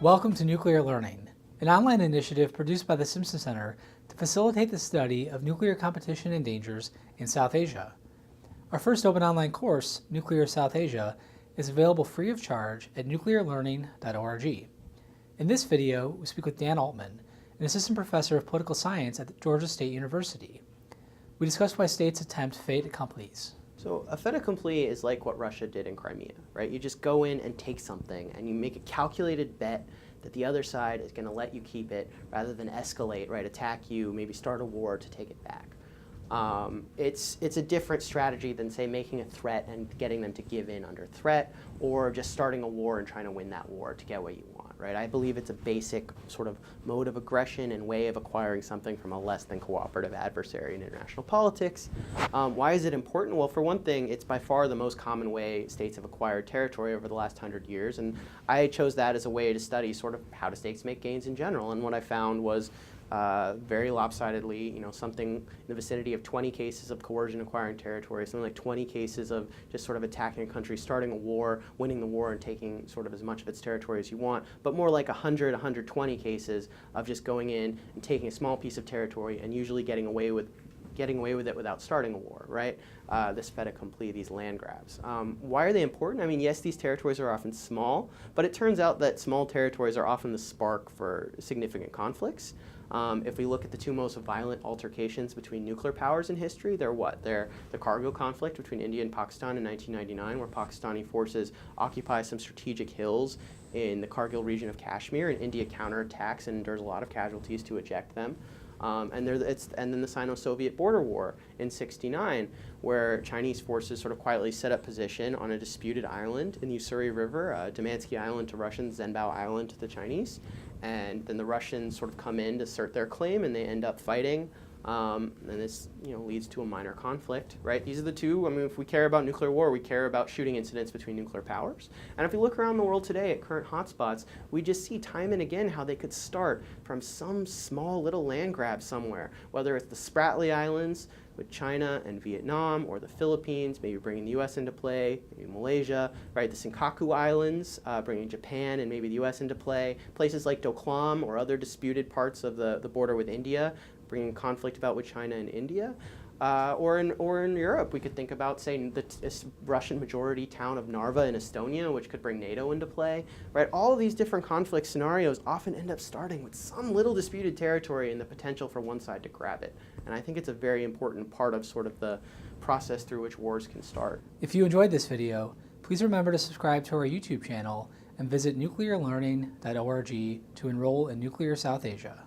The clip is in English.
Welcome to Nuclear Learning, an online initiative produced by the Stimson Center to facilitate the study of nuclear competition and dangers in South Asia. Our first open online course, Nuclear South Asia, is available free of charge at nuclearlearning.org. In this video, we speak with Dan Altman, an assistant professor of political science at Georgia State University. We discuss why states attempt fait accomplis. So a fait accompli is like what Russia did in Crimea, right? You just go in and take something and you make a calculated bet that the other side is going to let you keep it rather than escalate, right? Attack you, maybe start a war to take it back. It's a different strategy than, say, making a threat and getting them to give in under threat, or just starting a war and trying to win that war to get what you want, right? I believe it's a basic sort of mode of aggression and way of acquiring something from a less than cooperative adversary in international politics. Why is it important? Well, for one thing, it's by far the most common way states have acquired territory over the last 100 years, and I chose that as a way to study sort of how do states make gains in general, and what I found was very lopsidedly, something in the vicinity of 20 cases of coercion acquiring territory, something like 20 cases of just sort of attacking a country, starting a war, winning the war, and taking sort of as much of its territory as you want, but more like 100, 120 cases of just going in and taking a small piece of territory and usually getting away with it without starting a war, right? This fait accompli, these land grabs. Why are they important? I mean, yes, these territories are often small, but it turns out that small territories are often the spark for significant conflicts. If we look at the two most violent altercations between nuclear powers in history, they're what? They're the Kargil conflict between India and Pakistan in 1999, where Pakistani forces occupy some strategic hills in the Kargil region of Kashmir, and India counterattacks and endures a lot of casualties to eject them. And then the Sino-Soviet border war in '69, where Chinese forces sort of quietly set up position on a disputed island in the Ussuri River, Damansky Island to Russians, Zhenbao Island to the Chinese. And then the Russians sort of come in to assert their claim, and they end up fighting. And this leads to a minor conflict, right? These are the two. I mean, if we care about nuclear war, we care about shooting incidents between nuclear powers. And if we look around the world today at current hotspots, we just see time and again how they could start from some small little land grab somewhere, whether it's the Spratly Islands with China and Vietnam, or the Philippines, maybe bringing the U.S. into play, maybe Malaysia, right? The Senkaku Islands, bringing Japan and maybe the U.S. into play. Places like Doklam or other disputed parts of the border with India, bringing conflict about with China and India. Or in Europe, we could think about, say, the Russian majority town of Narva in Estonia, which could bring NATO into play, right? All of these different conflict scenarios often end up starting with some little disputed territory and the potential for one side to grab it. And I think it's a very important part of sort of the process through which wars can start. If you enjoyed this video, please remember to subscribe to our YouTube channel and visit nuclearlearning.org to enroll in Nuclear South Asia.